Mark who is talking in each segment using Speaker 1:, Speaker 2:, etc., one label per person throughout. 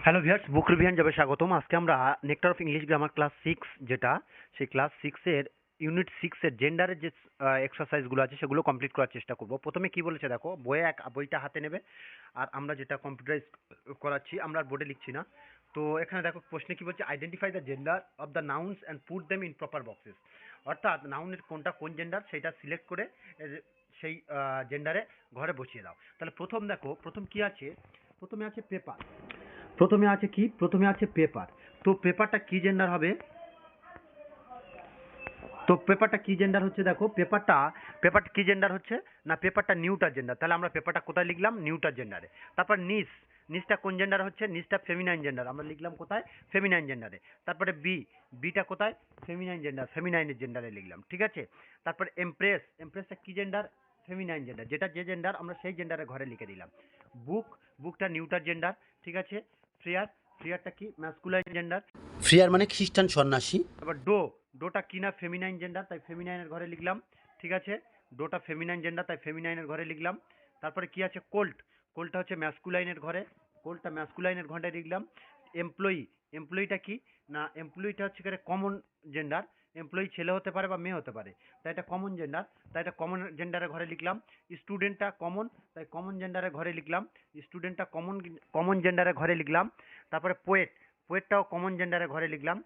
Speaker 1: Hello viewers, বুক revision যাবে স্বাগতম। আজকে আমরা nectar of English grammar class 6 যেটা সেই ক্লাস 6 এর ইউনিট 6 এর জেন্ডারের যে এক্সারসাইজগুলো আছে সেগুলো কমপ্লিট করার চেষ্টা করব। প্রথমে কি বলেছে দেখো, বইটা হাতে নেবে আর আমরা যেটা কম্পিউটারাইজ করাচ্ছি আমরা বোর্ডে লিখছি না। তো এখানে দেখো প্রশ্নে কি বলছে, identify the gender of the nouns and put them in proper boxes. অর্থাৎ নাউনের কোনটা কোন জেন্ডার সেটা সিলেক্ট করে সেই জেন্ডারে ঘরে বসিয়ে দাও। তাহলে প্রথম দেখো, প্রথম কি আছে, প্রথমে আছে পেপার। প্রথমে আছে কি, প্রথমে আছে পেপার। তো পেপারটা কি জেন্ডার হবে? তো পেপারটা কি জেন্ডার হচ্ছে, দেখো পেপারটা কি জেন্ডার হচ্ছে না, পেপারটা নিউটার জেন্ডার। তাহলে আমরা পেপারটা কোথায় লিখলাম? নিউটার জেন্ডারে। তারপর নিচটা কোন জেন্ডার হচ্ছে? নিচটা ফেমিনাইন জেন্ডার, আমরা লিখলাম কোথায়? ফেমিনাইন জেন্ডারে। তারপরে বিটা কোথায়? ফেমিনাইন জেন্ডার, ফেমিনাইনের জেন্ডারে লিখলাম, ঠিক আছে। তারপরে এমপ্রেসটা কি জেন্ডার? ফেমিনাইন জেন্ডার, যেটা যে জেন্ডার আমরা সেই জেন্ডারে ঘরে লিখে দিলাম। বুকটা নিউটার জেন্ডার, ঠিক আছে। ফ্রিয়ারটা কি? Masculine gender.
Speaker 2: ফ্রিয়ার মানে খ্রিস্টান সন্ন্যাসী।
Speaker 1: তারপর ডোটা কি না? ফেমিনাইন জেন্ডার, তাই ফেমিনাইনের ঘরে লিখলাম, ঠিক আছে। ডোটা ফেমিনাইন জেন্ডার, তাই ফেমিনাইনের ঘরে লিখলাম। তারপরে কি আছে? কোল্টটা হচ্ছে ম্যাসকুলাইনের ঘরে, কোল্টটা ম্যাসকুলাইনের ঘরে লিখলাম। এমপ্লয়িটা কি না? এমপ্লয়িটা হচ্ছে কমন জেন্ডার। এমপ্লয়ি ছেলে হতে পারে বা মেয়ে হতে পারে, তাই এটা কমন জেন্ডার, তাই এটা কমন জেন্ডারের ঘরে লিখলাম। স্টুডেন্টটা কমন, তাই কমন জেন্ডারের ঘরে লিখলাম। স্টুডেন্টটা কমন জেন্ডারের ঘরে লিখলাম। তারপরে পোয়েটটাও কমন জেন্ডারের ঘরে লিখলাম।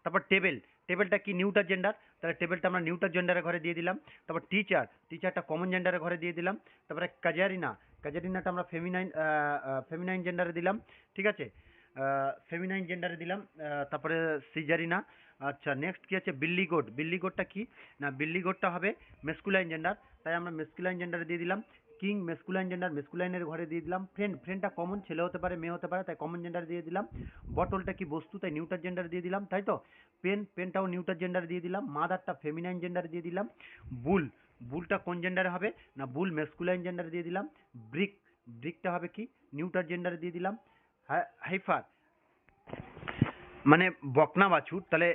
Speaker 1: তারপর টেবিলটা কি? নিউটার জেন্ডার, তাহলে টেবিলটা আমরা নিউটার জেন্ডারের ঘরে দিয়ে দিলাম। তারপর টিচারটা কমন জেন্ডারের ঘরে দিয়ে দিলাম। তারপরে কাজারিনাটা আমরা ফেমিনাইন জেন্ডারে দিলাম, ঠিক আছে। ফেমিনাইন জেন্ডারে দিলাম। তারপরে সিজারিনা। আচ্ছা, নেক্সট কি আছে? বিল্লিগোটটা কি না? বিল্লিগোটটা হবে মেসকুলাইন জেন্ডার, তাই আমরা মেসকুলাইন জেন্ডারে দিয়ে দিলাম। কিং মেসকুলাইন জেন্ডার, মেসকুলাইনের ঘরে দিয়ে দিলাম। ফ্রেন্ডটা কমন, ছেলে হতে পারে মেয়ে হতে পারে, তাই কমন জেন্ডার দিয়ে দিলাম। বটলটা কি? বস্তু, তাই নিউটার জেন্ডার দিয়ে দিলাম, তাই তো। পেনটাও নিউটার জেন্ডার দিয়ে দিলাম। মাদারটা ফেমিনাইন জেন্ডার দিয়ে দিলাম। বুলটা কোন জেন্ডারে হবে না? বুল মেসকুলাইন জেন্ডার দিয়ে দিলাম। ব্রিকটা হবে কি? নিউটার জেন্ডার দিয়ে দিলাম। হাইফার মানে বকনা বাছুর, তাহলে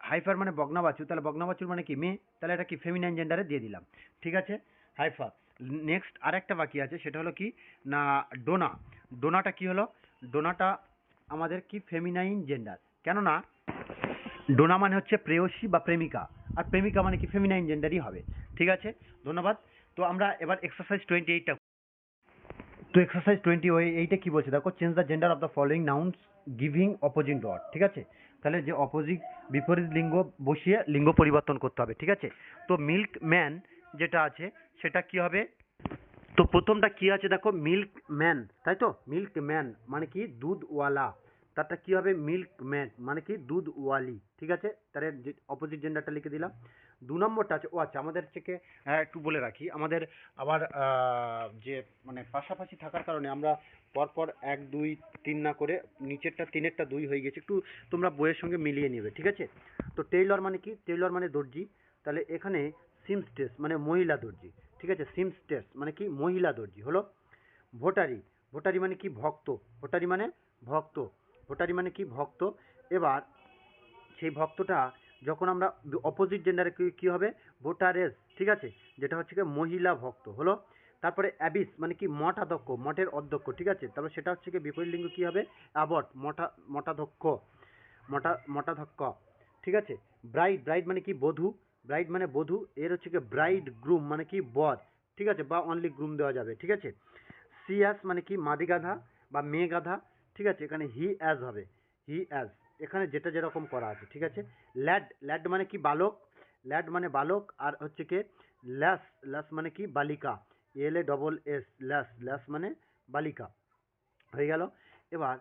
Speaker 1: হাইফার মানে বকনা বাছুর, তাহলে বকনা বাছুর মানে কি? মেয়ে, তাহলে এটা কি? ফেমিনাইন জেন্ডারে দিয়ে দিলাম, ঠিক আছে। হাইফার। নেক্সট আরেকটা বাকি আছে, সেটা হলো কি না? ডোনাটা কি হলো? ডোনাটা আমাদের কি? Feminine gender. কেননা ডোনা মানে হচ্ছে প্রেয়সী বা প্রেমিকা, আর প্রেমিকা মানে কি? ফেমিনাইন জেন্ডারই হবে, ঠিক আছে। ধন্যবাদ। তো আমরা এবার এক্সারসাইজ 28টা। তো এক্সারসাইজ 28 কি বলছে দেখো, change the gender of the following nouns giving opposite word, ঠিক আছে। তাহলে যে বিপরীত লিঙ্গ বসিয়ে লিঙ্গ পরিবর্তন করতে হবে, ঠিক আছে। তো মিল্ক ম্যান যেটা আছে সেটা কি হবে? তো প্রথমটা কি আছে দেখো, মিল্ক ম্যান, তাই তো। মিল্ক ম্যান মানে কি? দুধওয়ালা। তারটা কি হবে? মিল্ক ম্যান মানে কি? দুধওয়ালি, ঠিক আছে। তার অপোজিট জেন্ডারটা লিখে দিলাম। 2 নম্বরটা আছে, ও আচ্ছা আমাদের থেকে একটু বলে রাখি, আমাদের আবার যে মানে পাশাপাশি থাকার কারণে আমরা পরপর 1 2 3 না করে নিচেরটা 3-এরটা 2 হয়ে গেছে, একটু তোমরা বইয়ের সঙ্গে মিলিয়ে নেবে, ঠিক আছে। তো টেইলর মানে কি? টেইলর মানে দর্জি, তাহলে এখানে সিমস্টেস মানে মহিলা দর্জি, ঠিক আছে। সিমস্টেস মানে কি? মহিলা দর্জি হলো। ভোটারি মানে কি? ভক্ত। ভোটারি মানে ভক্ত। ভোটারি মানে কি? ভক্ত। এবার সেই ভক্তটা যখন আমরা অপোজিট জেন্ডারে কি হবে? ভোটারেস, ঠিক আছে, যেটা হচ্ছে কি মহিলা ভক্ত হলো। তারপরে অ্যাবিস মানে কি? মঠাধ্যক্ষ, মঠের অধ্যক্ষ, ঠিক আছে। তারপরে সেটা হচ্ছে কি বিপরীত লিঙ্গ কি হবে? অ্যাবট, মঠাধ্যক্ষ, মঠাধ্যক্ষ, ঠিক আছে। ব্রাইড মানে কি? বধূ। ব্রাইড মানে বধূ, এর হচ্ছে কি ব্রাইড গ্রুম মানে কি? বর, ঠিক আছে, বা অনলি গ্রুম দেওয়া যাবে, ঠিক আছে। সিয়াস মানে কি? মাদি গাধা বা মেয়ে গাধা, ঠিক আছে। এখানে হি অ্যাজ হবে, হি অ্যাজ, এখানে যেটা যেরকম করা আছে, ঠিক আছে। ল্যাড মানে কি? বালক। ল্যাড মানে বালক, আর হচ্ছে কি ল্যাস মানে কি? বালিকা। LASS, ল্যাস মানে বালিকা, হয়ে গেল। এবার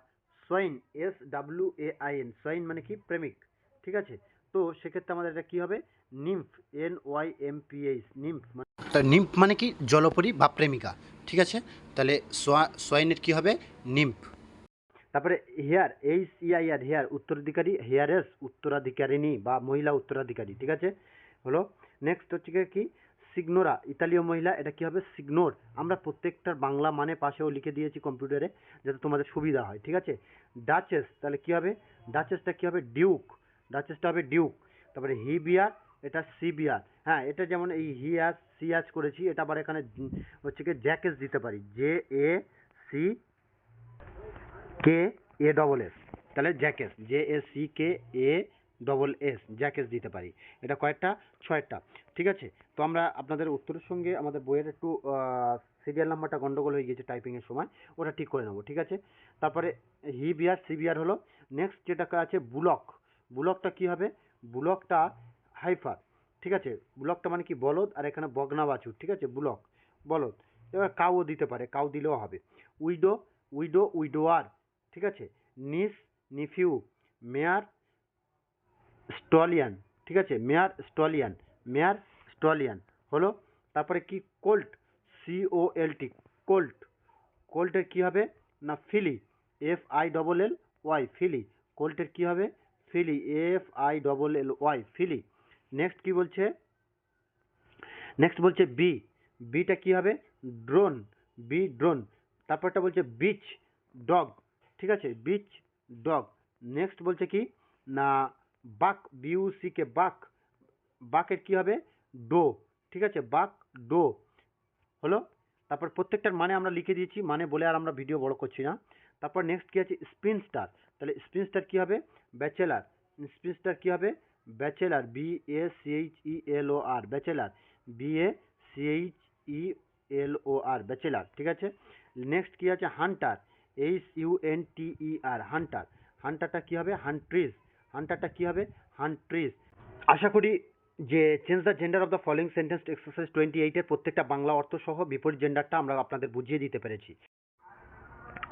Speaker 1: সোয়াইন, SWAIN, সোয়াইন মানে কি? প্রেমিক, ঠিক আছে। তো সেক্ষেত্রে আমাদের এটা কি হবে? Nymph, NYMPH, nymph.
Speaker 2: নিম্ফ মানে কি? জলপরী বা প্রেমিকা, ঠিক আছে। তাহলে সোয়াইনের কি হবে? নিম্ফ।
Speaker 1: তারপরে HEIR, হেয়ার উত্তরাধিকারী, হেয়ারেস উত্তরাধিকারিণী বা মহিলা উত্তরাধিকারী, ঠিক আছে, হলো। নেক্সট হচ্ছে কি? সিগনোরা ইতালীয় মহিলা, এটা কি হবে সিগনোর। আমরা প্রত্যেকটার বাংলা মানে পাশেও লিখে দিয়েছি কম্পিউটারে যাতে তোমাদের সুবিধা হয়, ঠিক আছে। ডাচেস, তাহলে কি হবে ডাচেসটা কি হবে ডিউক, ডাচেসটা হবে ডিউক। তারপরে হি বিয়ার, এটা সি বিয়ার। হ্যাঁ, এটা যেমন এই হি অ্যাজ সি অ্যাজ করেছি, এটা আবার এখানে হচ্ছে কি জ্যাকেস দিতে পারি, J A C K A double S, তাহলে jackass J A C K A double S jackass দিতে পারি। এটা কয়েকটা, ছয়টা, ঠিক আছে। তো আমরা আপনাদের উত্তরের সঙ্গে আমাদের বইয়ের একটু সিরিয়াল নাম্বারটা গন্ডগোল হয়ে গিয়েছে টাইপিংয়ের সময়, ওটা ঠিক করে নেবো, ঠিক আছে। তারপরে হি বিয়ার সি বিয়ার হলো। নেক্সট যেটা আছে বুলক, বুলকটা কি হবে, বুলকটা হাইফার, ঠিক আছে। বুলকটা মানে কি বলদ, আর এখানে বগনা বাছুর, ঠিক আছে, বুলক বলদ। এবার কাউও দিতে পারে, কাউ দিলেও হবে। উইডো, উইডো উইডোয়ার, ঠিক আছে। নিস নিফিউ, মেয়ার স্টলিয়ান, ঠিক আছে, মেয়ার স্টলিয়ান, মেয়ার স্টলিয়ান হলো। তারপরে কি কোল্ট, COLT, কোল্ট, কোল্টের কি হবে না ফিলি, FILLY ফিলি, কোল্টের কি হবে ফিলি, FILLY ফিলি। নেক্সট কি বলছে, নেক্সট বলছে বি, বিটা কি হবে ড্রোন, বি ড্রোন। তারপরটা বলছে বিচ ডগ, ঠিক আছে, বিচ ডগ। নেক্সট বলছে কি না বাক, BUCK বাক, বাকের কি হবে ডো, ঠিক আছে, বাক ডো হলো। তারপর প্রত্যেকটার মানে আমরা লিখে দিয়েছি, মানে বলে আর আমরা ভিডিও বড় করছি না। তারপর নেক্সট কি আছে স্পিনস্টার, তাহলে স্পিনস্টার কি হবে ব্যাচেলার, স্পিনস্টার কি হবে bachelor, BACHELOR bachelor, BACHELOR bachelor, ঠিক আছে। নেক্সট কি আছে হান্টার, HUNTER হান্টার, হান্টারটা কি হবে হান্ট্রিজ, হান্টারটা কি হবে হান্ট্রিজ। আশা করি যে change the gender of the following sentence exercise 28 এর প্রত্যেকটা বাংলা অর্থ সহ বিপরীত জেন্ডারটা আমরা আপনাদের বুঝিয়ে দিতে পেরেছি।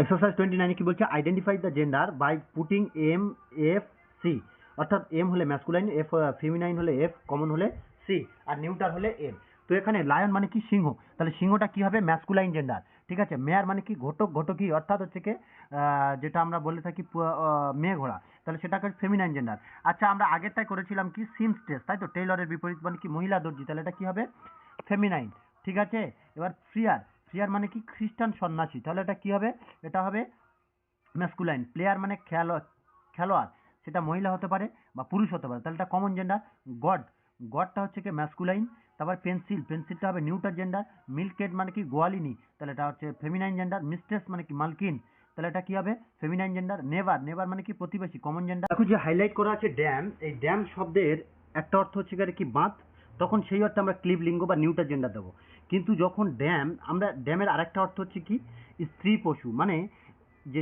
Speaker 1: এক্সারসাইজ 29 কি বলছে identify the gender by putting MFC, অর্থাৎ এম হলে ম্যাসকুলাইন, এফ ফেমিনাইন হলে এফ, কমন হলে সি, আর নিউটার হলে এম। তো এখানে লায়ন মানে কি সিংহ, তাহলে সিংহটা কি হবে ম্যাসকুলাইন জেন্ডার, ঠিক আছে। মেয়ার মানে কি ঘটক, ঘটকি অর্থাৎ হচ্ছে কি যেটা আমরা বলে থাকি মেয়ে ঘোড়া, তাহলে সেটাকে ফেমিনাইন জেন্ডার। আচ্ছা আমরা আগেরটাই করেছিলাম কি সিমস্ট্রেস, তাই তো, টেইলরের বিপরীত মানে কি মহিলা দর্জি, তাহলে এটা কি হবে ফেমিনাইন, ঠিক আছে। এবার ফ্রিয়ার, ফ্রিয়ার মানে কি খ্রিস্টান সন্ন্যাসী, তাহলে এটা কি হবে এটা হবে ম্যাসকুলাইন। প্লেয়ার মানে খেলোয়াড়, সেটা মহিলা হতে পারে বা পুরুষ হতে পারে, তাহলে এটা কমন জেন্ডার। গড, গডটা হচ্ছে কি ম্যাসকুলাইন। তারপর পেন্সিল, পেন্সিলটা হবে নিউটার জেন্ডার। মিল্কেড মানে কি গোয়ালিনী, তাহলে এটা হচ্ছে ফেমিনাইন জেন্ডার। মিস্ট্রেস মানে কি মালকিন, তাহলে এটা কি হবে ফেমিনাইন জেন্ডার। নেভার, নেভার মানে কি প্রতিবেশী, কমন জেন্ডার। দেখো যে হাইলাইট করা আছে ড্যাম, এই ড্যাম শব্দের একটা অর্থ হচ্ছে কি বাঁধ, তখন সেই অর্থে আমরা ক্লিব লিঙ্গ বা নিউটার জেন্ডার দেবো। কিন্তু যখন ড্যাম, আমরা ড্যামের আরেকটা অর্থ হচ্ছে কি স্ত্রী পশু, মানে যে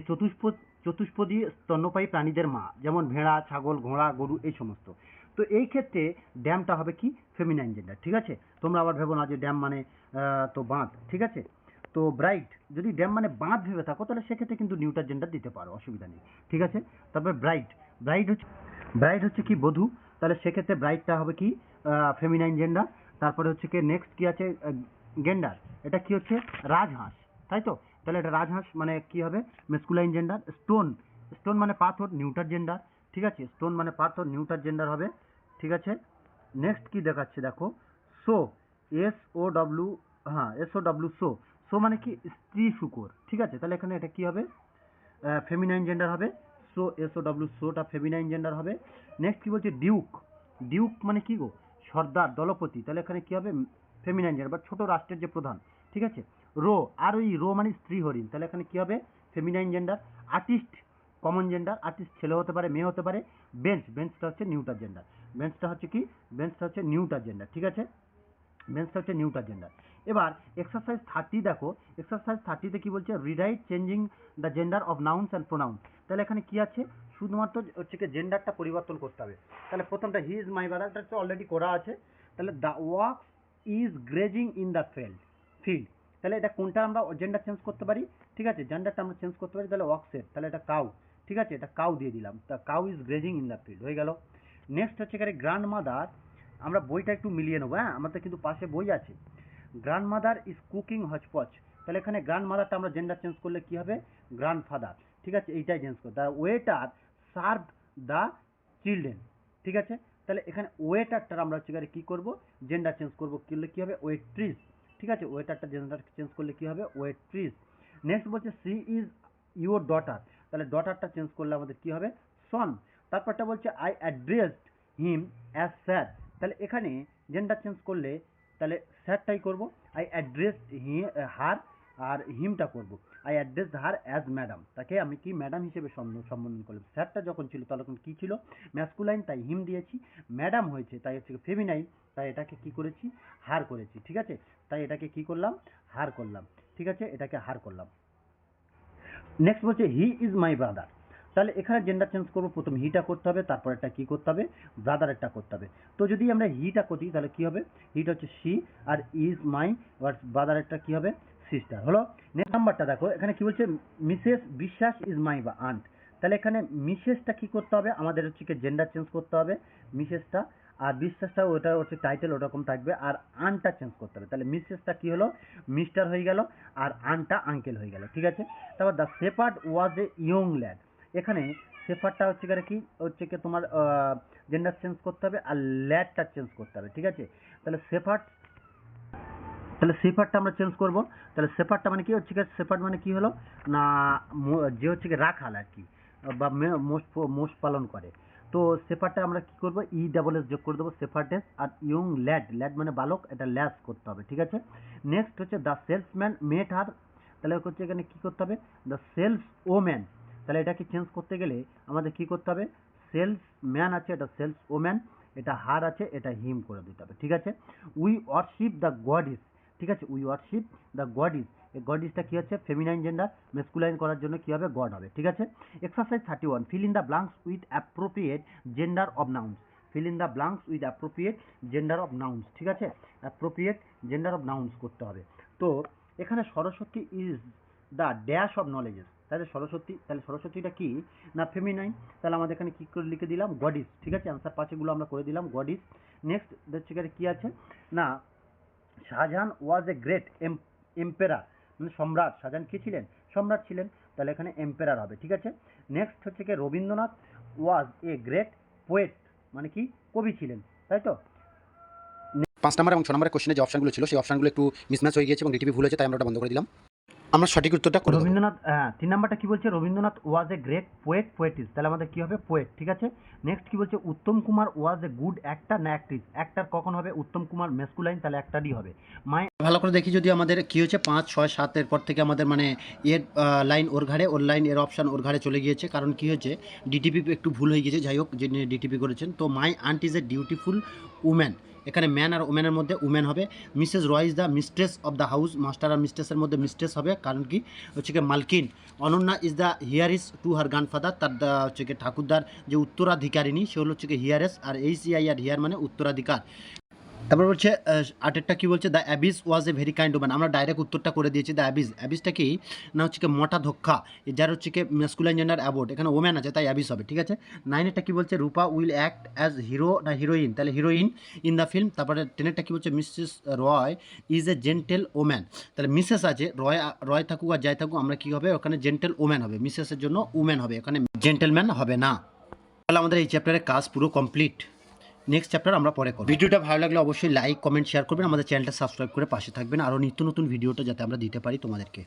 Speaker 1: চতুষ্পদী স্তন্যপায়ী প্রাণীদের মা, যেমন ভেড়া, ছাগল, ঘোড়া, গরু, এই সমস্ত। তো এই ক্ষেত্রে ড্যামটা হবে কি ফেমিনাইন জেন্ডার, ঠিক আছে। তোমরা আবার ভেবো না যে ড্যাম মানে তো বাঁধ, ঠিক আছে। তো ব্রাইট, যদি ড্যাম মানে বাঁধ ভেবে থাকো তাহলে সেক্ষেত্রে কিন্তু নিউটার জেন্ডার দিতে পারো, অসুবিধা নেই, ঠিক আছে। তারপরে ব্রাইট, ব্রাইট হচ্ছে কি বধূ, তাহলে সেক্ষেত্রে ব্রাইটটা হবে কি ফেমিনাইন জেন্ডার। তারপরে হচ্ছে কি নেক্সট কি আছে গেন্ডার, এটা কি হচ্ছে রাজহাঁস, তাই তো, তাহলে এটা রাজহাঁস মানে কি হবে মেসকুলাইন জেন্ডার। স্টোন, স্টোন মানে পাথর, নিউটার জেন্ডার, ঠিক আছে, স্টোন মানে পাথর, নিউটার জেন্ডার হবে, ঠিক আছে। নেক্সট কি দেখাচ্ছে দেখো সো, SOW, হ্যাঁ SOW সো, সো মানে কি স্ত্রী শুকর, ঠিক আছে, তাহলে এখানে এটা কি হবে ফেমিনাইন জেন্ডার হবে। সো SOW সোটা ফেমিনাইন জেন্ডার হবে। নেক্সট কি বলছে ডিউক, ডিউক মানে কি গো সর্দার, দলপতি, তাহলে এখানে কি হবে ফেমিনাইন জেন্ডার বা ছোট রাষ্ট্রের যে প্রধান, ঠিক আছে। রো, আর ওই রো মানে স্ত্রী হরিণ, তাহলে এখানে কি হবে feminine gender. Artist common gender, artist ছেলে হতে পারে মেয়ে হতে পারে। বেঞ্চ, বেঞ্চটা হচ্ছে নিউটার জেন্ডার, বেঞ্চটা হচ্ছে কি বেঞ্চটা হচ্ছে নিউটার জেন্ডার, ঠিক আছে, বেঞ্চটা হচ্ছে নিউটার জেন্ডার। এবার এক্সারসাইজ 30 দেখো, এক্সারসাইজ 30-তে কি বলছে rewrite changing the gender of nouns and pronounce, তাহলে এখানে কি আছে শুধুমাত্র হচ্ছে কি জেন্ডারটা পরিবর্তন করতে হবে। তাহলে প্রথমটা হি ইজ মাই ব্রাদার, এটা তো অলরেডি করা আছে। তাহলে the wax is grazing in the field, তাহলে এটা কোনটা আমরা জেন্ডার চেঞ্জ করতে পারি, ঠিক আছে, জেন্ডারটা আমরা চেঞ্জ করতে পারি, তাহলে ওয়াক্সের, তাহলে এটা কাউ, ঠিক আছে, এটা কাউ দিয়ে দিলাম, তা cow is grazing in the field হয়ে গেল। নেক্সট হচ্ছে এখানে গ্র্যান্ড মাদার, আমরা বইটা একটু মিলিয়ে নেবো, হ্যাঁ আমাদের কিন্তু পাশে বই আছে। Grand mother is cooking hotchpotch, তাহলে এখানে গ্র্যান্ড মাদারটা আমরা জেন্ডার চেঞ্জ করলে কি হবে গ্র্যান্ড ফাদার, ঠিক আছে, এইটাই চেঞ্জ করতে। The waiter serve the children, ঠিক আছে, তাহলে এখানে ওয়েটারটার আমরা হচ্ছে কী করবো, জেন্ডার চেঞ্জ করবো, করলে কী হবে ওয়েট্রিস, ঠিক আছে, ওয়েটারটা জেন্ডার চেঞ্জ করলে কী হবে ওয়েট্রিস। নেক্সট বলছে সি ইজ ইউর ডটার, তাহলে ডটারটা চেঞ্জ করলে আমাদের কী হবে সন। তারপরটা বলছে I addressed him as sir, তাহলে এখানে জেন্ডার চেঞ্জ করলে তাহলে স্যারটাই করবো, আই অ্যাড্রেসড হার, আর হিমটা করবো I addressed her as madam, তাকে আমি কি ম্যাডাম হিসেবে সম্বোধন করলাম। স্যারটা যখন ছিল তখন কী ছিল ম্যাসকুলাইন, তাই হিম দিয়েছি, ম্যাডাম হয়েছে তাই হচ্ছে ফেমিনাইন, তাই এটাকে কি করেছি হার করেছি, ঠিক আছে, তাই এটাকে কি করলাম হার করলাম, ঠিক আছে, এটাকে হার করলাম। নেক্সট বলছে হি ইজ মাই ব্রাদার, তাহলে এখানে জেন্ডার চেঞ্জ করবো, প্রথম হিটা করতে হবে, তারপর একটা কী করতে হবে ব্রাদারেরটা করতে হবে। তো যদি আমরা হিটা করি তাহলে কী হবে, হিটা হচ্ছে সি, আর ইজ মাই ব্রাদারেরটা কী হবে সিস্টার হলো। নেক্সট নাম্বারটা দেখো এখানে কি বলছে মিসেস বিশ্বাস ইজ মাই আন্ট, তাহলে এখানে মিসেসটা কী করতে হবে আমাদের হচ্ছে কি জেন্ডার চেঞ্জ করতে হবে মিসেসটা, আর বিশ্বাসটা ওটা হচ্ছে টাইটেল ওরকম থাকবে, আর আনটা চেঞ্জ করতে হবে, তাহলে মিসেসটা কী হলো মিস্টার হয়ে গেল, আর আনটা আঙ্কেল হয়ে গেল, ঠিক আছে। তারপর the shepherd was a young lad, এখানে শেফারটা হচ্ছে কি হচ্ছে কি তোমার জেন্ডার চেঞ্জ করতে হবে, আর ল্যাডটা চেঞ্জ করতে হবে, ঠিক আছে। তাহলে শেফার্ডটা আমরা চেঞ্জ করব, তাহলে শেফার্ডটা মানে কি হচ্ছে কি শেফার্ড মানে কি হলো না যে হচ্ছে কি রাখাল আর কি, বা মোষ পালন করে। তো শেফার্ডটা আমরা কি করব ই ডাবল এস যোগ করে দেবো শেফার্ডেস, আর ইয়ং ল্যাড মানে বালক, এটা ল্যাস করতে হবে, ঠিক আছে। নেক্সট হচ্ছে দ্য সেলসম্যান মেট হার, তাহলে হচ্ছে এখানে কি করতে হবে দ্য সেলস ওম্যান, তাহলে এটাকে চেঞ্জ করতে গেলে আমাদের কি করতে হবে সেলস ম্যান আছে এটা সেলস ওম্যান, এটা হার আছে এটা হিম করে দিতে হবে, ঠিক আছে। উই ওয়ারশিপ দ্য গডিস, ঠিক আছে, উই ওয়ারশিপ দ্য গডিস, এই গডিসটা কি হচ্ছে ফেমিনাইন জেন্ডার, মেসকুলাইন করার জন্য কি হবে গড হবে, ঠিক আছে। Exercise 31 fill in the blanks with appropriate gender of nouns, fill in the blanks with appropriate gender of nouns, ঠিক আছে, অ্যাপ্রোপ্রিয়েট জেন্ডার অফ নাউন্স করতে হবে। তো এখানে Saraswati is the dash of knowledges, তাহলে সরস্বতীটা কি না ফেমিনাইন, তাহলে আমাদের এখানে কী করে লিখে দিলাম গডিস, ঠিক আছে, আনসার পাঁচেগুলো আমরা করে দিলাম গডিস। নেক্সট হচ্ছে কি আছে না শাহজাহান ওয়াজ এ গ্রেট এম্পেরার, মানে সম্রাট, শাহজাহান কী ছিলেন সম্রাট ছিলেন, তাহলে এখানে এম্পেরার হবে, ঠিক আছে। নেক্সট হচ্ছে কি রবীন্দ্রনাথ ওয়াজ এ গ্রেট পোয়েট, মানে কি কবি ছিলেন, তাই তো।
Speaker 2: 5 নম্বর এবং 6 নম্বরের কোশ্চেনে যে অপশনগুলো ছিল সেই অপশনগুলো একটু মিসম্যাচ হয়ে গিয়েছে এবং ডিটিপি ভুল হয়েছে, তাই আমরা ওটা বন্ধ করে দিলাম। আমরা সঠিক উত্তরটা করে দেবো।
Speaker 1: রবীন্দ্রনাথ, হ্যাঁ 3 নাম্বারটা কি বলছে রবীন্দ্রনাথ ওয়াজ এ গ্রেট পোয়েটিস, তাহলে আমাদের কি হবে পোয়েট, ঠিক আছে। নেক্সট কি বলছে উত্তম কুমার ওয়াজ এ গুড অ্যাক্টর না অ্যাক্ট্রেস, অ্যাক্টর কখন হবে উত্তম কুমার মেসকুলাইন, তাহলে অ্যাক্টরই হবে।
Speaker 2: ভালো করে দেখি যদি আমাদের কি হয়েছে 5, 6, 7 এর পর থেকে আমাদের মানে এর লাইন ওর ঘাড়ে, ওর লাইন এর অপশান ওর ঘাড়ে চলে গিয়েছে, কারণ কি হয়েছে ডিটিপি একটু ভুল হয়ে গিয়েছে, যাই হোক যিনি ডিটিপি করেছেন। তো my aunt is a dutiful woman, এখানে ম্যান আর ওম্যানের মধ্যে উম্যান হবে। Mrs Roy is the mistress of the house, master আর মিস্ট্রেসের মধ্যে মিস্ট্রেস হবে, কারণ কি হচ্ছে কি মালকিন। Ananya is the heiress to her grandfather, তার হচ্ছে কি ঠাকুরদার যে উত্তরাধিকারিণী সে হলো হচ্ছে কি হিয়ারেস, আর HEI আর হিয়ার মানে উত্তরাধিকার। তারপর বলছে 8এরটা কী বলছে the Abyss was a very kind woman, আমরা ডাইরেক্ট উত্তরটা করে দিয়েছি দ্য অ্যাবিসটা কি না হচ্ছে কি মোটা ধোক্ষা, যার হচ্ছে কি ম্যাসকুলাইন জেন্ডার অ্যাবোর্ড, এখানে ওম্যান আছে তাই অ্যাবিস হবে, ঠিক আছে। 9এরটা কী বলছে রূপা উইল অ্যাক্ট অ্যাজ হিরো না হিরোইন, তাহলে হিরোইন ইন দ্য ফিল্ম। তারপরে 10এরটা কী বলছে Mrs Roy is a gentle woman, তাহলে মিসেস আছে রয় থাকুক আর যাই থাকুক আমরা কী হবে ওখানে জেন্টেল ওম্যান হবে, মিসেসের জন্য উম্যান হবে, এখানে জেন্টেলম্যান হবে না। তাহলে আমাদের এই চ্যাপ্টারের কাজ পুরো কমপ্লিট, নেক্সট চ্যাপ্টার আমরা পরে করব। ভিডিওটা ভালো লাগলে অবশ্যই লাইক কমেন্ট শেয়ার করবেন, আমাদের চ্যানেলটা সাবস্ক্রাইব করে পাশে থাকবেন, আরও নিত্য নতুন ভিডিওটা যাতে আমরা দিতে পারি তোমাদেরকে।